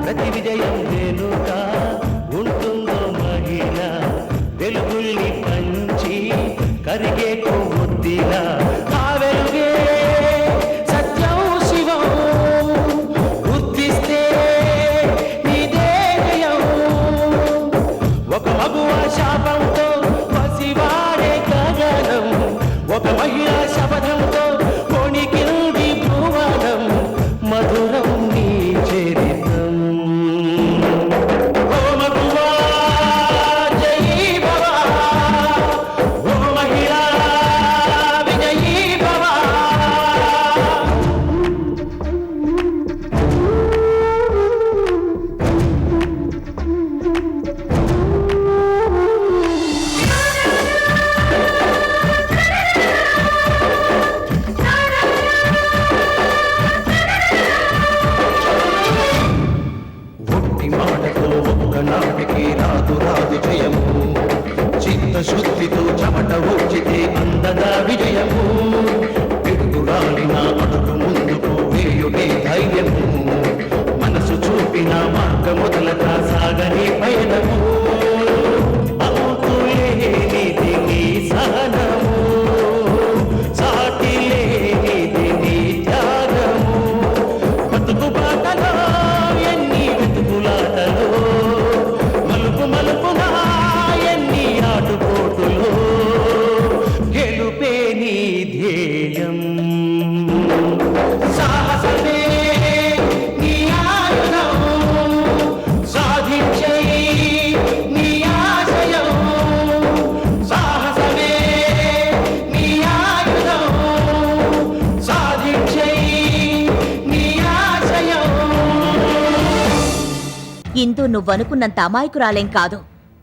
ప్రతి విజయం వెనుక ఉంటుందో మహిళ, వెలుగుల్ని పంచి కరిగే కొవ్వొత్తిలా. ఆ వెలుగే సత్యం శివం, గుర్తిస్తే నీదే జయం. ఒక మగువ శాపంతో పసివాడే గగనం, ఒక మహిళ శపథంతో కొణికింది భువనం. మధురం నీ చరితం. ఓ మగువా జయీ భవ, ఓ మహిళా విజయీ భవ. ఒట్టి మాటతో ఒక్కనాటికి రాదు రాదు జయము, చిత్తశుద్ధితో చెమట ఊచితే అందదా విజయము. పిడుగురాలిన అడుగు ముందుకు వేయునే ధైర్యము, మనసు చూపిన మార్గ మొదలక సాగని పయనము. అంతులేనిది నీ సహనము, సాటి లేనిది నీ త్యాగము. బతుకు బాటలో ఎన్ని వెతుకులాటలో, మలుపు మలుపున ఎన్ని ఆటుపోటులో, గెలుపే నీ ధ్యేయం. సాహసమే నీ ఆయుధం, సాధించే నీ ఆశయం. సాహసమే నీ ఆయుధం, సాధించే నీ ఆశయం. ఇందు నువ్వనుకున్నంత అమాయకురాలేం కాదు.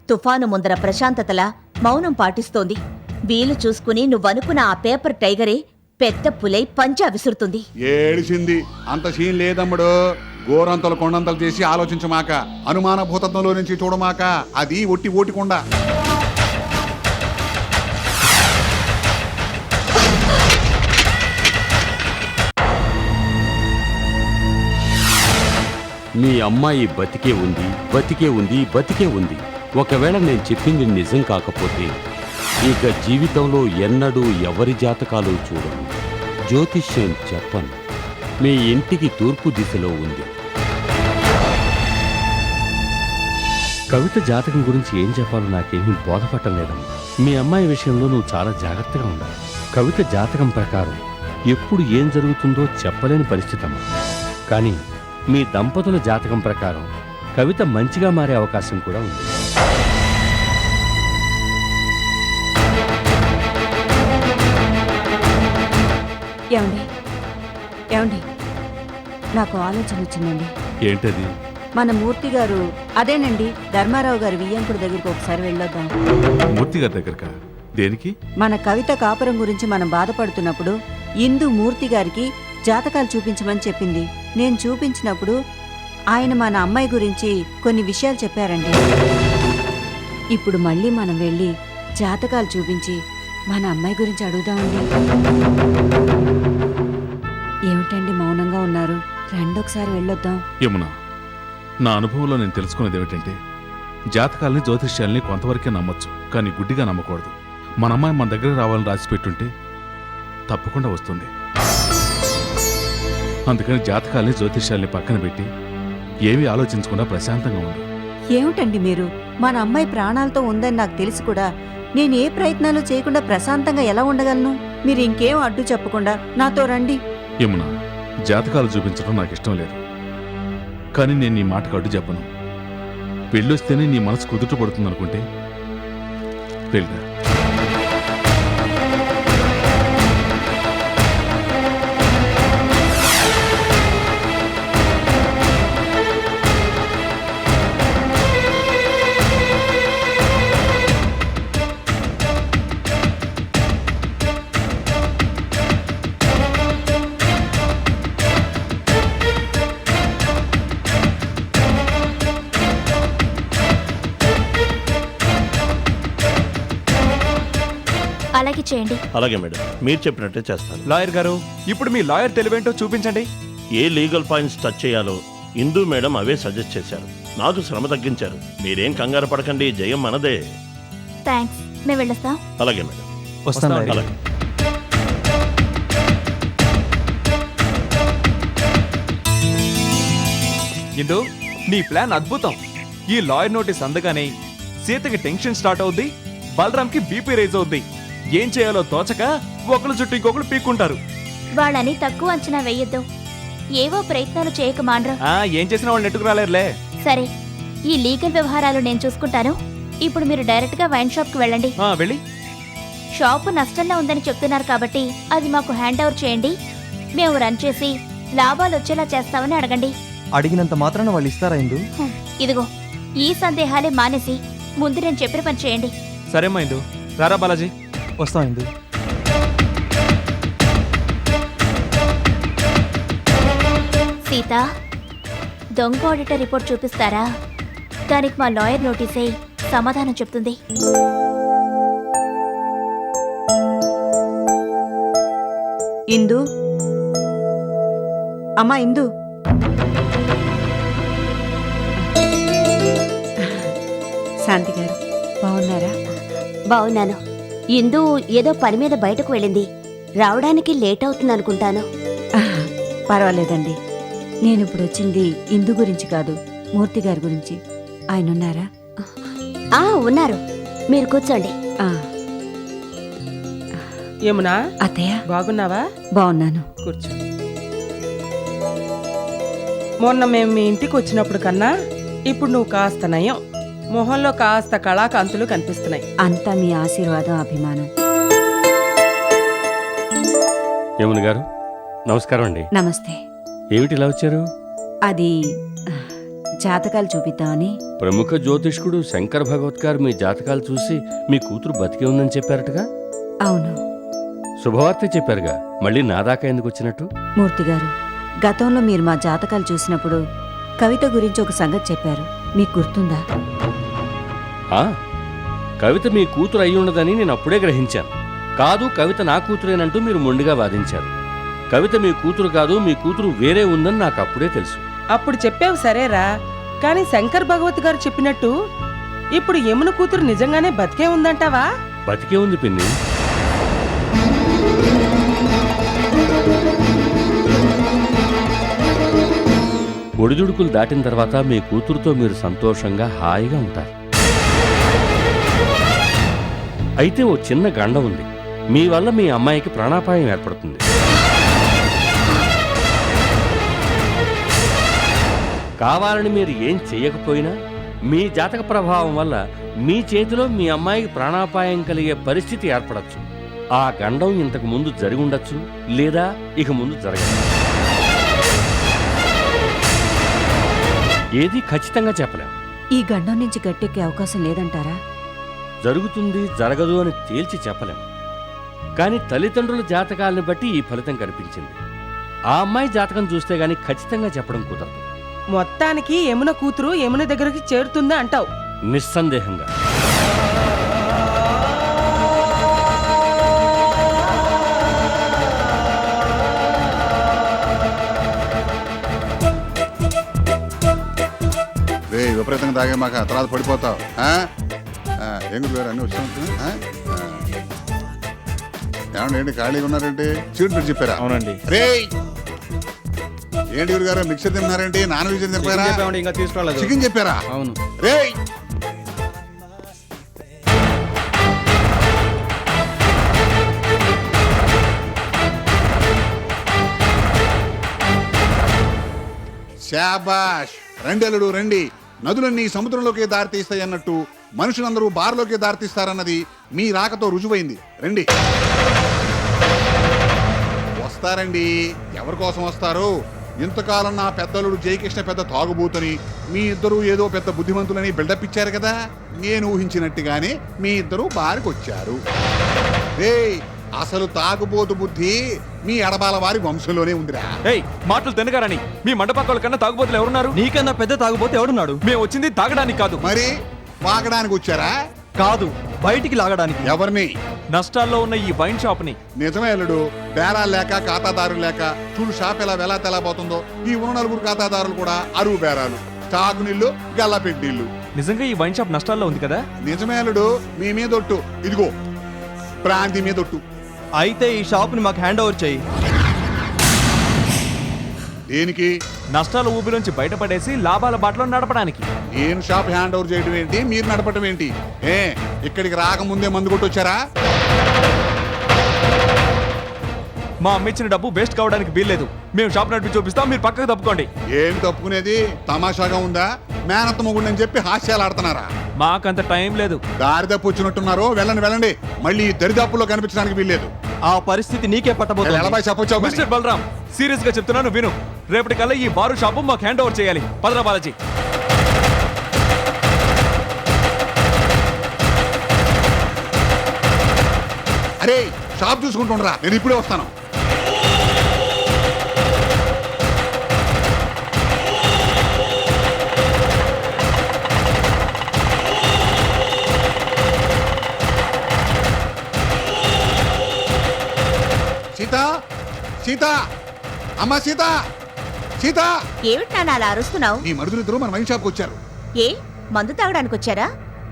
తుఫాను ముందర ప్రశాంతతలా మౌనం పాటిస్తోంది. వీలు చూసుకుని నువ్వనుకున్న ఆ పేపర్ టైగరే పెద్ద పులై పంజా విసురుతుంది. ఏడిసింది, అంత సీన్ లేదమ్ముడు. గోరంతలు కొండంతలు చేసి ఆలోచించమాక, అనుమాన భూతత్వంలో నుంచి చూడమాక. అది ఒట్టి ఓటికొండ. మీ అమ్మాయి బతికే ఉంది, బతికే ఉంది, బతికే ఉంది. ఒకవేళ నేను చెప్పింది నిజం కాకపోతే ఇక జీవితంలో ఎన్నడూ ఎవరి జాతకాలు చూడను, జ్యోతిష్యం చెప్పను. మీ ఇంటికి తూర్పు దిశలో ఉంది. కవిత జాతకం గురించి ఏం చెప్పాలో నాకేమీ బోధపట్టం లేదమ్మా. మీ అమ్మాయి విషయంలో నువ్వు చాలా జాగ్రత్తగా ఉండాలి. కవిత జాతకం ప్రకారం ఎప్పుడు ఏం జరుగుతుందో చెప్పలేని పరిస్థితి అమ్మా. కానీ మీ దంపతుల జాతకం ప్రకారం కవిత మంచిగా మారే అవకాశం కూడా ఉంది. ఏమండి ఏమండి, నాకు ఆలోచన వచ్చిందండి. ఏంటది? మన మూర్తి గారు, అదేనండి ధర్మారావు గారి వియ్యంకుడి దగ్గరికి ఒకసారి వెళ్ళొద్దాం. మూర్తి గారి దగ్గరకా? దేనికి? మన కవిత కాపురం గురించి మనం బాధపడుతున్నప్పుడు ఇందు మూర్తి గారికి జాతకాలు చూపించమని చెప్పింది. నేను చూపించినప్పుడు ఆయన మన అమ్మాయి గురించి కొన్ని విషయాలు చెప్పారండి. ఇప్పుడు మళ్ళీ మనం వెళ్ళి జాతకాలు చూపించి మన అమ్మాయి గురించి అడుగుదామండి. ఏమిటండి మౌనంగా ఉన్నారు? రెండొకసారి వెళ్ళొద్దాం. యమునా, నా అనుభవంలో నేను తెలుసుకున్నది ఏమిటంటే, జాతకాలని జ్యోతిష్యాల్ని కొంతవరకే నమ్మొచ్చు, కానీ గుడ్డిగా నమ్మకూడదు. మన అమ్మాయి మన దగ్గర రావాలని రాసి పెట్టుంటే తప్పకుండా వస్తుంది. అందుకని జాతకాల్ని జ్యోతిష్యాల్ని పక్కన పెట్టి ఏమీ ఆలోచించకుండా ప్రశాంతంగా ఉండు. ఏమిటండి మీరు? మన అమ్మాయి ప్రాణాలతో ఉందని నాకు తెలిసి కూడా నేను ఏ ప్రయత్నాలు చేయకుండా ప్రశాంతంగా ఎలా ఉండగలను? మీరు ఇంకేం అడ్డు చెప్పకుండా నాతో రండి. యమునా, జాతకాలు చూపించడం నాకు ఇష్టం లేదు, కానీ నేను నీ మాటకు అడ్డు చెప్పను. పెళ్ళొస్తేనే నీ మనసు కుదుట పడుతుందనుకుంటే వెళ్ళా. అలాగే చేయండి. అలాగే మేడం, మీరు చెప్పినట్టే చేస్తాను. లాయర్ గారు, ఇప్పుడు మీ లాయర్ తెలివేంటో చూపించండి. ఏ లీగల్ పాయింట్స్ టచ్ చేయాలో ఇందు మేడం అవే సజెస్ట్ చేశారు. నాకు శ్రమ తగ్గించారు. మీరేం కంగారు పడకండి, జయం మనదే. థ్యాంక్స్, మేము వెళ్ళొస్తాం. అలాగే మేడం. వస్తాం డాడీ. అలాగే. ఇందు, నీ ప్లాన్ అద్భుతం. ఈ లాయర్ నోటీస్ అందగానే సీతకి టెన్షన్ స్టార్ట్ అవుద్ది, బలరాంకి బీపీ రైజ్ అవుద్ది. ఏం చేయాలో తోచక ఒకళ్ళ చుట్టూ ఇంకొకరు పీక్కుంటారు. వాళ్ళని తక్కువ అంచనా వెయ్యొద్దు. ఏవో ప్రయత్నాలు చేయక మాండ్రా. ఏం చేసినా వాళ్ళు నెట్టుకు రాలేరులే. సరే, ఈ లీగల్ వ్యవహారాలు నేను చూసుకుంటాను. ఇప్పుడు మీరు డైరెక్ట్ గా వైన్ షాప్ కి వెళ్ళండి. వెళ్ళి షాపు నష్టంలో ఉందని చెప్తున్నారు కాబట్టి అది మాకు హ్యాండ్ ఓవర్ చేయండి. మేము రన్ చేసి లాభాలు వచ్చేలా చేస్తామని అడగండి. అడిగినంత మాత్రాన వాళ్ళు ఇస్తారా ఇందు? ఇదిగో, ఈ సందేహాలే మానేసి ముందు నేను చెప్పిన పని చేయండి. సరేమ్మా ఇందు. రారా బాలాజీ. వస్తాం ఇందు. సీత, దొంగ ఆడిటర్ రిపోర్ట్ చూపిస్తారా? దానికి మా లాయర్ నోటీసే సమాధానం చెప్తుంది. ఇందు, అమ్మా ఇందు. శాంతి గారు బాగున్నారా? బావున్నాను. ఇందు ఏదో పని మీద బయటకు వెళ్ళింది. రావడానికి లేట్ అవుతుంది అనుకుంటాను. పర్వాలేదండి. నేను ఇప్పుడు వచ్చింది ఇందు గురించి కాదు, మూర్తి గారి గురించి. ఆయన ఉన్నారా? ఉన్నారు. మీరు కూర్చోండి. యమునా, అత్తయ్య బాగున్నావా? బాగున్నాను. కూర్చో. మొన్న మేము మీ ఇంటికి వచ్చినప్పుడు కన్నా ఇప్పుడు నువ్వు కాస్త నయం. మొహంలో కాస్త కళాకాంతులు కనిపిస్తున్నాయి. అంతా మీ ఆశీర్వాదం, అభిమానం. యమున గారు నమస్కారం అండి. నమస్తే. ఏమిటి ఇలా వచ్చారు? అది జాతకాలు చూపిద్దామని. ప్రముఖ జ్యోతిష్కుడు శంకర్ భగవత్ గారు మీ జాతకాలు చూసి మీ కూతురు బతికే ఉందని చెప్పారటగా? అవును. శుభవార్త చెప్పారుగా, మళ్ళీ నా దాకా ఎందుకు వచ్చినట్టు? మూర్తి గారు, గతంలో మీరు మా జాతకాలు చూసినప్పుడు కవిత గురించి ఒక సంగతి చెప్పారు. మీకు గుర్తుందా? కవిత మీ కూతురు అయి ఉండదని నేను అప్పుడే గ్రహించాను. కాదు, కవిత నా కూతురేనంటూ మీరు మొండిగా వాదించారు. కవిత మీ కూతురు కాదు, మీ కూతురు వేరే ఉందని నాకు అప్పుడే తెలుసు. అప్పుడు చెప్పావు సరేరా, కానీ శంకర్ భగవత్ గారు చెప్పినట్టు ఇప్పుడు యమున కూతురు నిజంగానే బతికే ఉందంటావా? బతికే ఉంది పిన్ని. ఒడిదుడుకులు దాటిన తర్వాత మీ కూతురుతో మీరు సంతోషంగా హాయిగా ఉంటారు. అయితే ఓ చిన్న గండ ఉంది. మీ వల్ల మీ అమ్మాయికి ప్రాణాపాయం ఏర్పడుతుంది. కావాలని మీరు ఏం చెయ్యకపోయినా మీ జాతక ప్రభావం వల్ల మీ చేతిలో మీ అమ్మాయికి ప్రాణాపాయం కలిగే పరిస్థితి ఏర్పడచ్చు. ఆ గండం ఇంతకు ముందు జరిగి ఉండొచ్చు, లేదా ఇక ముందు జరగదు. ఏది ఖచ్చితంగా చెప్పలేం. ఈ గండం నుంచి గట్టెక్కే అవకాశం లేదంటారా? జరుగుతుంది, జరగదు అని తేల్చి చెప్పలేం. కానీ తల్లిదండ్రుల జాతకాలను బట్టి ఈ ఫలితం కనిపించింది. ఆ అమ్మాయి జాతకం చూస్తే గానీ ఖచ్చితంగా చెప్పడం కుదరదు. మొత్తానికి యమున కూతురు యమున దగ్గరికి చేరుతుందా అంటావు? నిస్సందేహంగా. విపరీతంగా తాగే మాక తర్వాత పడిపోతావు. ఏం గురు అన్ని వచ్చా ఏమండి? ఏంటి ఖాళీగా ఉన్నారేంటి? చీట్ పెట్టి చెప్పారా? అవునండి. రే ఏంటి గురు గారు మిక్సర్ తిన్నారేంటి? నాన్ వెజ్ తిన్నారా? ఇంకా తీసుకోలేదు. చికెన్ చెప్పారా? అవును. రే శాబాష్. రెండెల్లుడు రండి. నదులన్నీ సముద్రంలోకి దారితీస్తాయి అన్నట్టు మనుషులందరూ బార్లోకి దారితీస్తారన్నది మీ రాకతో రుజువైంది. రండి. వస్తారండి. ఎవరి కోసం వస్తారు? ఇంతకాలం నా పెద్దలుడు జయకృష్ణ పెద్ద తాగుబోతని, మీ ఇద్దరు ఏదో పెద్ద బుద్ధిమంతులని బిల్డప్ ఇచ్చారు కదా. నేను ఊహించినట్టుగానే మీ ఇద్దరు బారికి వచ్చారు. అసలు తాగుబోతు బుద్ధి మీ ఎడబాల వారి వంశంలోనే ఉందిరా. మాటలు తినగారని మీ మండపక్కల కన్నా తాగుబోతులు ఎవరున్నారు? నీకన్నా పెద్ద తాగుబోతు ఎవడున్నాడు? మేము వచ్చింది తాగడానికి కాదు. మరి వాగడానికి వచ్చారా? కాదు, బయటికి లాగడానికి. ఎవరిని? నష్టాల్లో ఉన్న ఈ వైన్ షాప్ ని. నిజమే అల్లుడు, బేరాలు లేక ఖాతాదారులు లేక చూడు షాప్ ఎలా వెలా తెలబోతుందో. ఈ ఉన్న నలుగురు ఖాతాదారులు కూడా అరువు బేరాలు, చాకు నీళ్లు, గల్లపెట్టి నీళ్లు. నిజంగా ఈ వైన్ షాప్ నష్టాల్లో ఉంది కదా? నిజమే అల్లుడు, మీ మీదొట్టు. ఇదిగో ప్రాంతి మీదొట్టు. అయితే ఈ షాప్ ని మాకు హ్యాండ్ ఓవర్ చేయి. దేనికి? నష్టాల ఊబిలోంచి బయటపడేసి లాభాల బాటలో నడపడానికి. నేను షాప్ హ్యాండ్ ఓవర్ చేయడం ఏంటి, మీరు నడపడం ఏంటి? ఇక్కడికి రాకముందే మందు కొట్టొచ్చారా? మా అమ్మిచ్చిన డబ్బు వేస్ట్ కావడానికి వీల్లేదు. మేము షాప్ నడిపి చూపిస్తాం, మీరు పక్కకు తప్పుకోండి. ఏం తప్పుకునేది? తమాషాగా ఉందా? మేనత్త మొగుడని చెప్పి హాస్యాలు ఆడుతున్నారా? మాకంత టైం లేదు. దారి తప్పు వచ్చినట్టున్నారు. వెళ్ళండి వెళ్ళండి, మళ్ళీ దరిదాపుల్లో కనిపించడానికి వీల్లేదు. ఆ పరిస్థితి నీకే పట్టబోతుంది. చెప్పొచ్చావు మిస్టర్ బలరాం, సీరియస్ గా చెప్తున్నాను విను. రేపటికల్లా ఈ బారు షాపు మాకు హ్యాండ్ ఓవర్ చేయాలి. పదరా బాలాజీ. అరే షాప్ చూసుకుంటుండరా, నేను ఇప్పుడే వస్తాను. సీత, సీత, అమ్మ సీత, సీత. ఏమిటి నాన్న అలా అరుస్తున్నావు? నీ మరుదులిద్దరూ మన వైన్ షాప్కి వచ్చారు. ఏ మందు తాగడానికి వచ్చారా?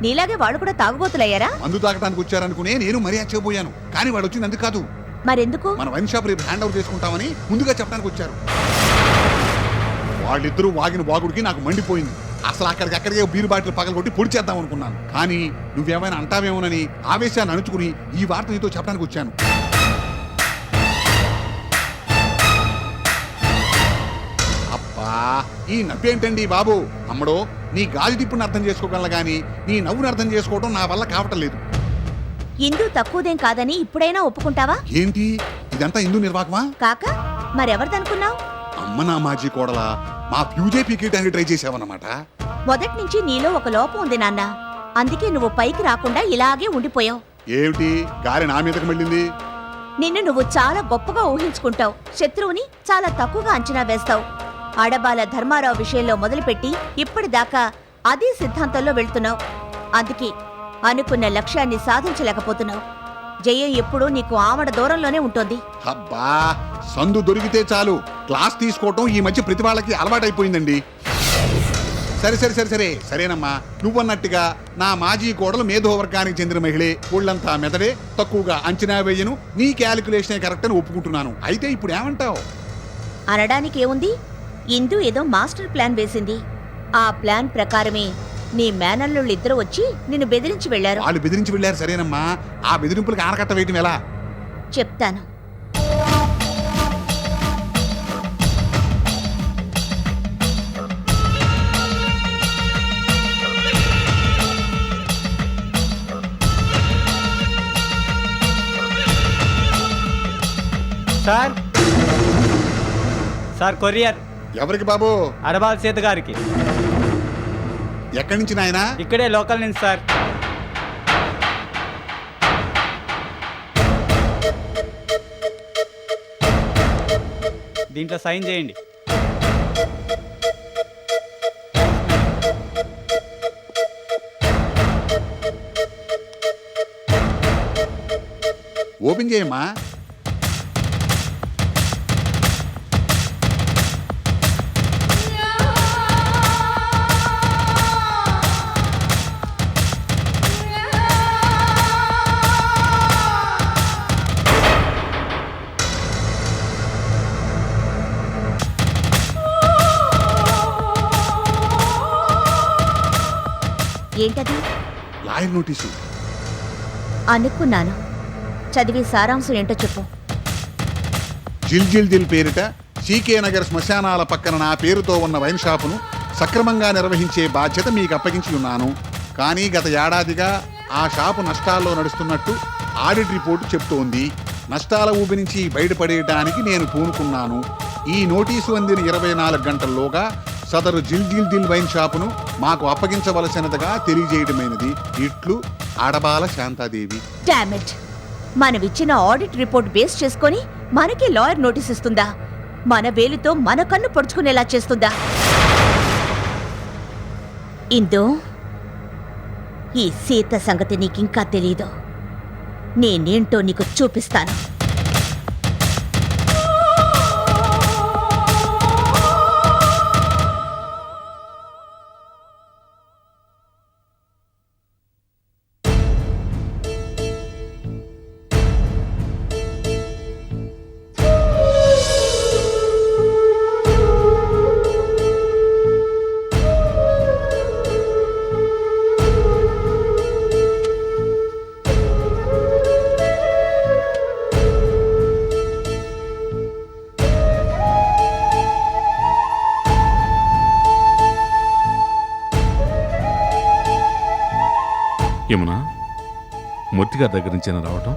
నీలాగే వాళ్ళు కూడా తాగుబోతులయ్యారా? మందు తాగడానికి వచ్చారనుకునే నేను మరీ ఆశ్చర్యపోయాను. కానీ వాడు వచ్చింది అందుకు కాదు. మరెందుకు? మన వైన్ షాప్ రేపు హ్యాండ్ ఓవర్ చేసుకుంటామని ముందుగా చెప్పడానికి వచ్చారు. వాళ్ళిద్దరూ వాగిన వాగుడికి నాకు మండిపోయింది. అసలు అక్కడికక్కడికే బీరు బాటిల్ పగలగొట్టి పొడి చేద్దాం అనుకున్నాను. కానీ నువ్వేమైనా అంటావేమోనని ఆవేశాన్ని అణుచుకుని ఈ వార్త నీతో చెప్పడానికి వచ్చాను. ఈ నవ్వేంటండి బాబు? అమ్మడో, నీ గాజు తిప్పుని అర్థం చేసుకోగల గాని నీ నవ్వుని అర్థం చేసుకోవడం నా వల్ల కావటం లేదు. ఇందు తక్కువదేం కాదని ఇప్పుడైనా ఒప్పుకుంటావా? ఏంటి ఇదంతా ఇందు నిర్వాకమా? కాక మరెవరిదనుకున్నావు? అమ్మ నా మాజీ కోడలా, మా ఫ్యూజే పీకేయడానికి ట్రై చేసావన్నమాట. మొదటి నుంచి నీలో ఒక లోపం ఉంది నాన్న. అందుకే నువ్వు పైకి రాకుండా ఇలాగే ఉండిపోయావు. ఏమిటి గాలి నా మీదకి వెళ్ళింది? నిన్ను నువ్వు చాలా గొప్పగా ఊహించుకుంటావు. శత్రువుని చాలా తక్కువగా అంచనా వేస్తావు. ఆడబాల ధర్మారావు విషయంలో మొదలుపెట్టి ఇప్పటిదాకా అదే సిద్ధాంతంలో వెళ్తున్నావు. అందుకే అనుకున్న లక్ష్యాన్ని సాధించలేకపోతున్నావు. జయం ఎప్పుడూ నీకు ఆమడ దూరంలోనే ఉంటుంది. అబ్బా, సందు దొరికితే చాలు క్లాస్ తీసుకోవటం ఈ మధ్య ప్రతి వాళ్ళకి అలవాటైపోయిందండి. సరే సరే సరే సరే సరేనమ్మా, నువ్వన్నట్టుగా నా మాజీ కోడలు మేధోవర్గానికి చెందిన మహిళే. ఒళ్ళంతా మెదడే, తక్కువగా అంచనా వేయను, నీ క్యాలిక్యులేషనే కరెక్ట్ అని ఒప్పుకుంటున్నాను. అయితే ఇప్పుడు ఏమంటావు? అనడానికి ఏముంది? ఇందు ఏదో మాస్టర్ ప్లాన్ వేసింది. ఆ ప్లాన్ ప్రకారమే నీ మేనల్లుళ్ళు ఇద్దరు వచ్చి నిన్ను బెదిరించి వెళ్లారు. వాళ్ళు బెదిరించి వెళ్ళారు సరేనమ్మా, ఆ బెదిరింపులకు ఆనకట్ట వేయటం ఎలా? చెప్తాను. Sir, sir courier. ఎవరికి బాబు? అడబాల్ సీత గారికి. ఎక్కడి నుంచి నాయనా? ఇక్కడే లోకల్ నుంచి సార్. దీంట్లో సైన్ చేయండి. ఓపెన్ చేయమ్మా. ఏంటది? Lawyer notice. అనుకున్నాను. చదివి సారాంశం ఏంటో చెప్పు. జిల్ జిల్ జిల్ పేరిట సీకే నగర్ శ్మశానాల పక్కన నా పేరుతో ఉన్న వైన్ షాపును సక్రమంగా నిర్వహించే బాధ్యత మీకు అప్పగించి ఉన్నాను. కానీ గత ఏడాదిగా ఆ షాపు నష్టాల్లో నడుస్తున్నట్టు ఆడిట్ రిపోర్టు చెప్తోంది. నష్టాల ఊబి నుంచి బయటపడేయడానికి నేను పూనుకున్నాను. ఈ నోటీసు అందిన 24 గంటల్లోగా సదరు జిల్ జిల్ జిల్ వైన్ షాపును మాకు అప్పగించవలసినదిగా తెలియజేయడమైనది. ఇట్లు ఆడబాల శాంతాదేవి. డామిట్, మనమిచ్చిన ఆడిట్ రిపోర్ట్ బేస్ చేసుకొని మనకి లాయర్ నోటీస్ ఇస్తుందా? మన వేలితో మన కన్ను పొడుచుకునేలా చేస్తుందా? ఇందు, ఈ సీత సంగతి నీకింకా తెలీదు. నేనేంటో నీకు చూపిస్తాను. యమునా, మూర్తి గారి దగ్గర నుంచి రావటం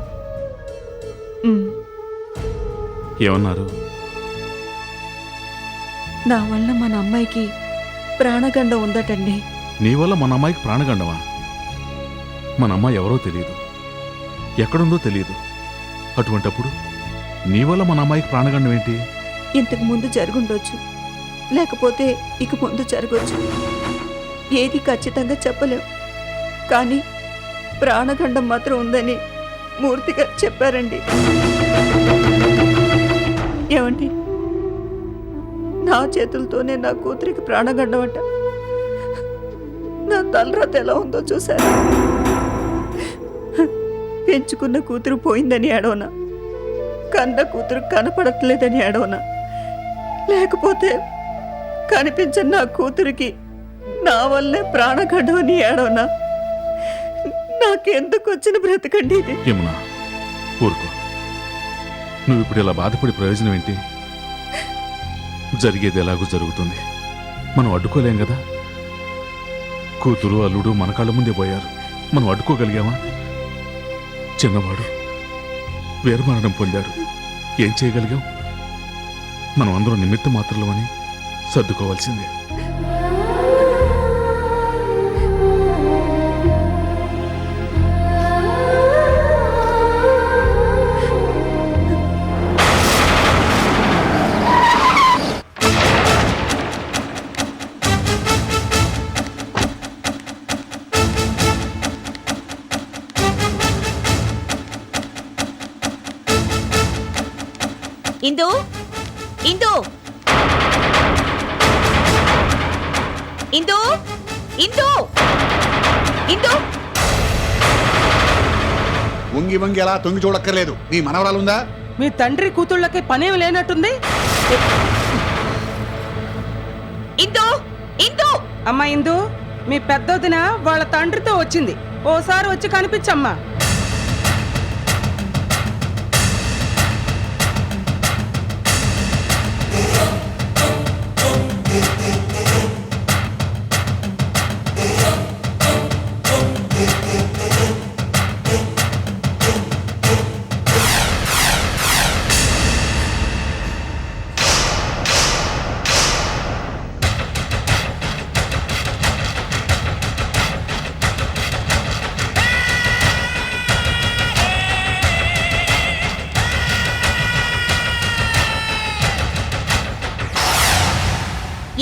ఏమన్నారు? నా వల్ల మన అమ్మాయికి ప్రాణగండం ఉందటండి. నీ వల్ల మన అమ్మాయికి ప్రాణగండమా? మన అమ్మాయి ఎవరో తెలియదు, ఎక్కడుందో తెలియదు. అటువంటప్పుడు నీ వల్ల మన అమ్మాయికి ప్రాణగండం ఏంటి? ఇంతకు ముందు జరుగుండొచ్చు, లేకపోతే ఇక ముందు జరగొచ్చు. ఏది ఖచ్చితంగా చెప్పలేం. కానీ ప్రాణగండం మాత్రం ఉందని మూర్తిగా చెప్పారండి. ఏమండి, నా చేతులతోనే నా కూతురికి ప్రాణగండం అంట. నా తలరాత ఎలా ఉందో చూశారు. పెంచుకున్న కూతురు పోయిందని ఏడవనా, కన్న కూతురు కనపడట్లేదని ఏడవనా, లేకపోతే కనిపించని నా కూతురికి నా వల్లే ప్రాణగండం అని ఏడవనా? నాకెందుకు వచ్చిన బ్రతకండి ఇది? యమునా, ఊరుకో. నువ్వు ఇప్పుడు ఇలా బాధపడి ప్రయోజనం ఏంటి? జరిగేది ఎలాగో జరుగుతుంది, మనం అడ్డుకోలేం కదా. కూతురు అల్లుడు మన కళ్ళ ముందే పోయారు, మనం అడ్డుకోగలిగామా? చిన్నవాడు వీరమరణం పొందాడు, ఏం చేయగలిగాం? మనం అందరం నిమిత్త మాత్రలమని సర్దుకోవాల్సిందే. ఇందు, ఇందు, ఇందు, ఇందు, ఇందు. వంగి వంగి అలా తొంగి చూడక్కర్లేదు. నీ మనవరాలుందా? మీ తండ్రి కూతుళ్ళకి పనేమి లేనట్టుంది. ఇందు, ఇందు. అమ్మా ఇందు, మీ పెద్దొదిన వాళ్ళ తండ్రితో వచ్చింది. ఓసారి వచ్చి కనిపించమ్మా.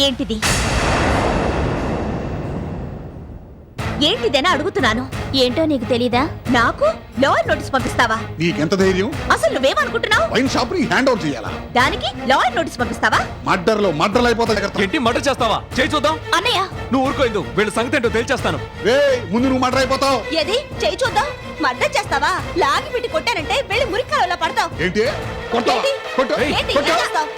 ఏంటిది? ఏంటిదేనా అడుగుతున్నాను. ఏంటో నీకు తెలీదా? నాకు లాయర్ నోటీస్ పంపిస్తావా? నీకెంత ధైర్యం? అసలు నువ్వేమనుకుంటున్నావు? వైన్ షాప్ ని హ్యాండ్ ఓవర్ చేయాలా? దానికి లాయర్ నోటీస్ పంపిస్తావా? మర్డర్లో మర్డర్లు అయిపోతాయి. ఏంటి మర్డర్ చేస్తావా? చేయి చూద్దాం. అన్నయ్య, నువ్వు ఊరుకోయిందు, వీళ్ళ సంగతి ఏంటో తేల్చేస్తాను. ముందు నువ్వు మర్డర్ అయిపోతావు. ఏది? చేయి చూద్దాం. మర్డర్ చేస్తావా? లాగి పెట్టి కొట్టానంటే వెళ్ళి మురికాలలో పడతావు. ఏంటి? కొట్టావా? ఏంటి? కొట్టు. ఏంటి? కొట్టు. ఏం చేస్తావ్?